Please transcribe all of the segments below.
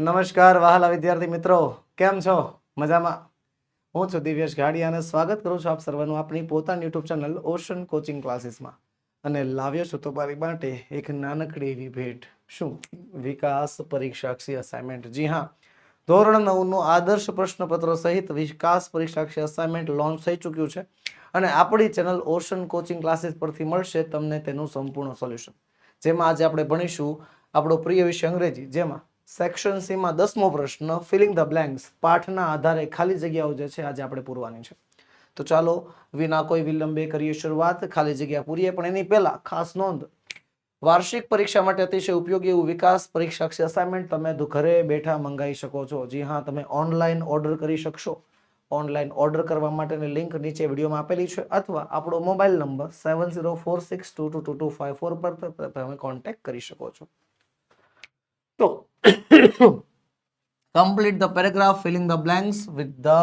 નમસ્કાર વહાલા વિદ્યાર્થી મિત્રો, કેમ છો? મજામાં? હું છું દિવ્યેશ ગાડિયા અને સ્વાગત કરું છું આપ સર્વનું આપણી પોતાની યુટ્યુબ ચેનલ ઓશન કોચિંગ ક્લાસીસમાં. અને લાવ્યો છું તમારી માટે એક નાનકડી એવી ભેટ. શું? વિકાસ પરીક્ષાક્ષી અસાઇનમેન્ટ. જી હા, ધોરણ 9 નું આદર્શ પ્રશ્નપત્રો સહિત વિકાસ પરીક્ષાક્ષી અસાઇનમેન્ટ લોન્ચ થઈ ચૂક્યું છે અને આપણી ચેનલ ઓશન કોચિંગ ક્લાસીસ પરથી મળશે તમને તેનું સંપૂર્ણ સોલ્યુશન. જેમાં આજે આપણે ભણીશું આપણો પ્રિય વિષય અંગ્રેજી, જેમાં સેક્શન સી માં 10મો પ્રશ્ન ફિલિંગ ધ બ્લેન્ક્સ પાઠના આધારે ખાલી જગ્યાઓ જે છે આજે આપણે પૂરવાની છે. તો ચાલો વિના કોઈ વિલંબે કરીએ શરૂઆત. ખાલી જગ્યા પૂરીએ પણ એની પહેલા ખાસ નોંધ, વાર્ષિક પરીક્ષા માટે અતિશય ઉપયોગી એવું વિકાસ પરીક્ષાક્ષી અસાઇનમેન્ટ તમે ઘરે બેઠા મંગાવી શકો છો. જી હા, તમે ઓનલાઈન ઓર્ડર કરી શકશો. ઓનલાઈન ઓર્ડર કરવા માટેની લિંક નીચે વિડીયોમાં આપેલી છે અથવા આપણો મોબાઈલ નંબર 7046222254 પર તમે કોન્ટેક્ટ કરી શકો છો. તો complete the paragraph filling the blanks with the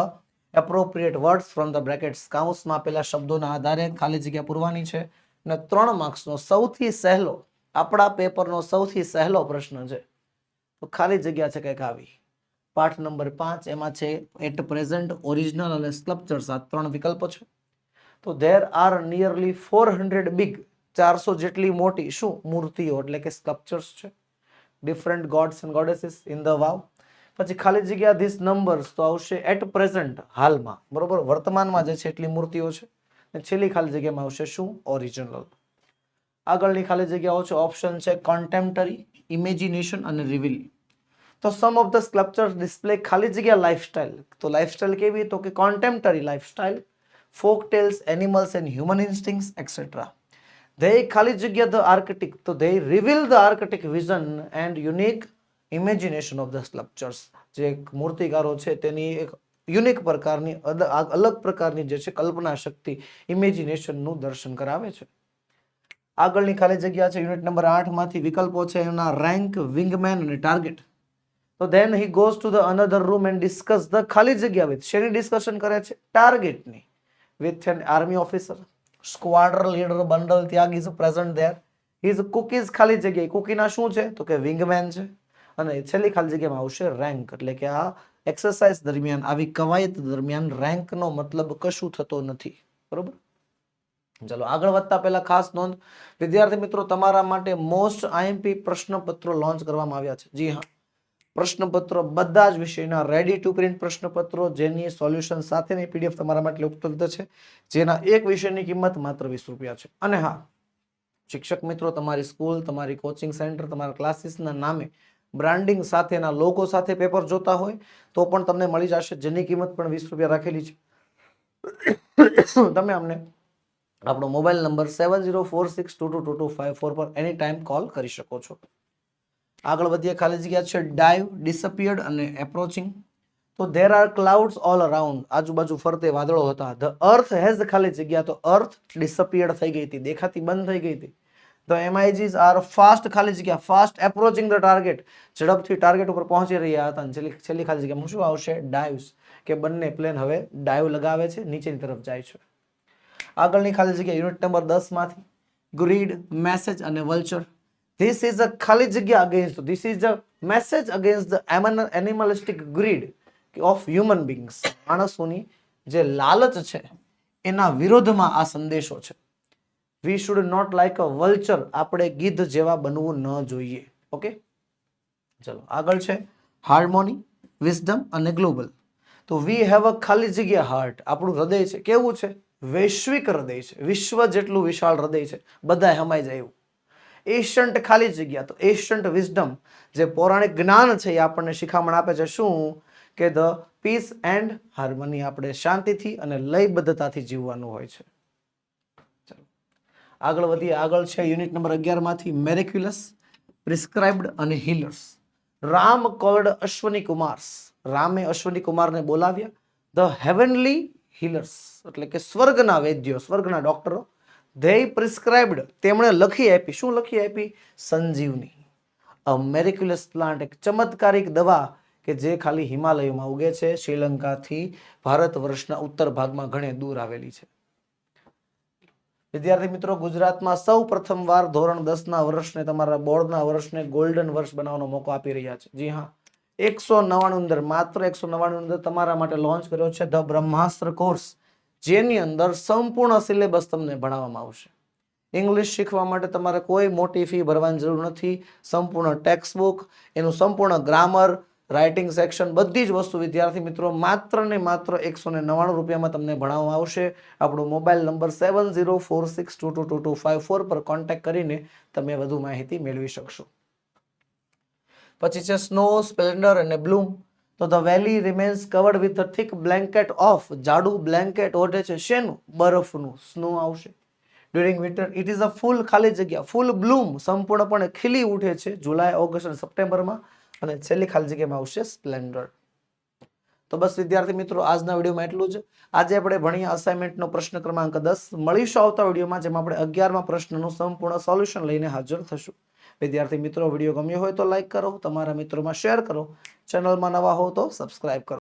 appropriate words from the brackets. કૌંસમાં આપેલા શબ્દોના આધારે ખાલી જગ્યા પૂરવાની છે અને 3 માર્ક્સનો સૌથી સહેલો, આપણા પેપરનો સૌથી સહેલો પ્રશ્ન છે. તો ખાલી જગ્યા છે કંઈક આવી. પાઠ નંબર 5, એમાં છે એટ પ્રેઝન્ટ, ઓરિજિનલ અને સ્કલ્પચર્સ. આ 3 વિકલ્પો છે. તો there are nearly 400 big, 400 જેટલી મોટી શું મૂર્તિઓ એટલે કે સ્કલ્પચર્સ છે. Different gods and goddesses in the vav. પછી ખાલી જગ્યા ધીસ નંબર્સ, તો આવશે એટ પ્રેઝન્ટ, હાલમાં, બરોબર, વર્તમાનમાં જે છે એટલી મૂર્તિઓ છે. અને છેલ્લી ખાલી જગ્યામાં આવશે શું? ઓરિજિનલ. આગળની ખાલી જગ્યાઓ છે, ઓપ્શન છે કોન્ટેમ્પરરી, ઇમેજિનેશન અને રિવીલ. તો some of the sculptures display ખાલી જગ્યા લાઇફસ્ટાઇલ. તો લાઇફસ્ટાઇલ કેવી? તો કે contemporary lifestyle, folk tales, animals and human instincts etcetera. They ખાલી જગ્યા the architect, તો they reveal the architect vision and unique imagination of the sculptures. જે મૂર્તિકારો છે તેની એક યુનિક પ્રકારની અલગ પ્રકારની જે છે કલ્પના શક્તિ, ઇમેજિનેશન નું દર્શન કરાવે છે. આગળની ખાલી જગ્યા છે યુનિટ નંબર 8 માંથી વિકલ્પો છે એના રેન્ક, વિંગમેન અને ટાર્ગેટ. તો then he goes to the another room and discuss the ખાલી જગ્યા with, શેની ડિસ્કશન કરે છે? ટાર્ગેટની. with an army officer, squadron leader Bundal Tyag is present there. His cookies ખાલી જગ્યાએ કુકીના શું છે? તો કે વિંગમેન છે. અને છેલ્લી ખાલી જગ્યામાં આવશે રેન્ક, એટલે કે આ એક્સરસાઇઝ દરમિયાન, આવી કવાયત દરમિયાન રેન્કનો મતલબ કશું થતો નથી. બરોબર? ચલો આગળ વધતા પહેલા ખાસ નોંધ, વિદ્યાર્થી મિત્રો, તમારા માટે મોસ્ટ આઈએમપી પ્રશ્નપત્રો લોન્ચ કરવામાં આવ્યા છે. જી હા, પ્રશ્નપત્રો બધા જ વિષયના રેડી ટુ પ્રિન્ટ પ્રશ્નપત્રો, જેની સોલ્યુશન સાથેની પીડીએફ તમારા માટે ઉપલબ્ધ છે, જેના એક વિષયની કિંમત માત્ર 20 રૂપિયા છે. અને હા, શિક્ષક મિત્રો, તમારી સ્કૂલ, તમારી કોચિંગ સેન્ટર, તમારા ક્લાસીસના નામે બ્રાન્ડિંગ સાથેના લોગો સાથે પેપર જોતા હોય તો પણ તમને મળી જશે, જેની કિંમત પણ 20 રૂપિયા રાખેલી છે. તમે અમને આપણો મોબાઈલ નંબર 7046222254 પર એની ટાઈમ કોલ કરી શકો છો. આગળ વધીએ. ખાલી જગ્યા છે ડાઈવ, ડિસઅપિયર્ડ અને એપ્રોચિંગ. તો there are clouds all around, આજુબાજુ ફરતે વાદળો હતા. the earth has ખાલી જગ્યા, તો earth disappeared થઈ ગઈ હતી, દેખાતી બંધ થઈ ગઈ હતી. the MiGs are fast ખાલી જગ્યા, fast approaching the target, ઝડપથી ટાર્ગેટ ઉપર પહોંચી રહ્યા હતા. છેલ્લી ખાલી જગ્યામાં શું આવશે? ડાઇવ્સ, કે બંને પ્લેન હવે ડાઈવ લગાવે છે, નીચેની તરફ જાય છે. આગળની ખાલી જગ્યા યુનિટ નંબર 10 માંથી ગ્રીડ, મેસેજ અને વલ્ચર. This is a ખાલી જગ્યા against, this is a message against the animalistic greed of human beings. માણસોની જે લાલચ છે એના વિરોધમાં આ સંદેશો છે. We should not like a vulture, આપણે ગીધ જેવા બનવું ન જોઈએ. ઓકે, ચલો આગળ છે હાર્મોની, વિઝડમ અને ગ્લોબલ. તો વી હેવ અ ખાલી જગ્યા હાર્ટ, આપણું હૃદય છે કેવું છે? વૈશ્વિક હૃદય છે, વિશ્વ જેટલું વિશાળ હૃદય છે, બધા હમાઈ જાય એવું. એશન્ટ ખાલી જગ્યા, તો એશન્ટ વિઝડમ, જે પૌરાણિક જ્ઞાન છે એ આપણને શિખામણ આપે છે. શું? કે ધ પીસ એન્ડ હાર્મની, આપણે શાંતિથી અને લયબદ્ધતાથી જીવવાનું હોય છે. ચાલો આગળ વધીએ. આગળ છે યુનિટ નંબર 11 માંથી મેરેક્યુલસ, પ્રિસ્ક્રાઇબ્ડ અને હીલર્સ. રામ કોલ્ડ અશ્વની કુમાર્સ, રામે અશ્વની કુમારને બોલાવ્યા. ધ હેવનલી હીલર્સ, એટલે કે સ્વર્ગના વૈદ્યો, સ્વર્ગના ડોક્ટરો. they prescribed, તેમણે લખી આપી. શું લખી આપી? સંજીવની. અ મેરેક્યુલસ પ્લાન્ટ, એક ચમત્કારિક દવા કે જે ખાલી હિમાલયમાં ઉગે છે, શ્રીલંકાથી ભારત વર્ષના ઉત્તર ભાગમાં ઘણે દૂર આવેલી છે. વિદ્યાર્થી મિત્રો, ગુજરાતમાં સૌ પ્રથમવાર ધોરણ 10 ના વર્ષને, તમારા બોર્ડના વર્ષને ગોલ્ડન વર્ષ બનાવવાનો મોકો આપી રહ્યા છે. જી હા, 199 અંદર માત્ર 199 અંદર તમારા માટે લોન્ચ કર્યો છે ધ બ્રહ્માસ્ત્ર કોર્સ, જેની અંદર સંપૂર્ણ સિલેબસ તમને ભણાવવામાં આવશે. ઇંગ્લિશ શીખવા માટે તમારે કોઈ મોટી ફી ભરવાની જરૂર નથી. સંપૂર્ણ ટેક્સ્ટ બુક, એનું સંપૂર્ણ ગ્રામર, રાઇટિંગ સેક્શન, બધી જ વસ્તુ વિદ્યાર્થી મિત્રો માત્ર ને માત્ર 199 રૂપિયામાં તમને ભણાવવામાં આવશે. આપણો મોબાઈલ નંબર 7046222254 પર કોન્ટેક્ટ કરીને તમે વધુ માહિતી મેળવી શકશો. પછી છે સ્નો, સ્પ્લેન્ડર અને બ્લૂમ. તો the valley remains covered with a thick blanket of, જાડું બ્લેન્કેટ ઓઢે છે શેનું? બરફનું. સ્નો આવશે. During winter it is a ફૂલ, ખાલી જગ્યા, ફૂલ બ્લૂમ, સંપૂર્ણપણે ખીલી ઉઠે છે જુલાઈ, ઓગસ્ટ અને સપ્ટેમ્બરમાં. અને છેલ્લી ખાલી જગ્યામાં આવશે સ્પ્લેન્ડર. તો બસ વિદ્યાર્થી મિત્રો, આજના વિડીયોમાં એટલું જ. આજે આપણે ભણ્યા અસાઇનમેન્ટનો પ્રશ્ન ક્રમાંક 10. મળીશું આવતા વિડીયોમાં, જેમાં આપણે 11મા પ્રશ્નનું સંપૂર્ણ સોલ્યુશન લઈને હાજર થશું. વિદ્યાર્થી મિત્રો, વિડીયો ગમ્યો હોય તો લાઈક કરો, તમારા મિત્રોમાં શેર કરો, ચેનલમાં નવા હો તો સબસ્ક્રાઇબ કરો.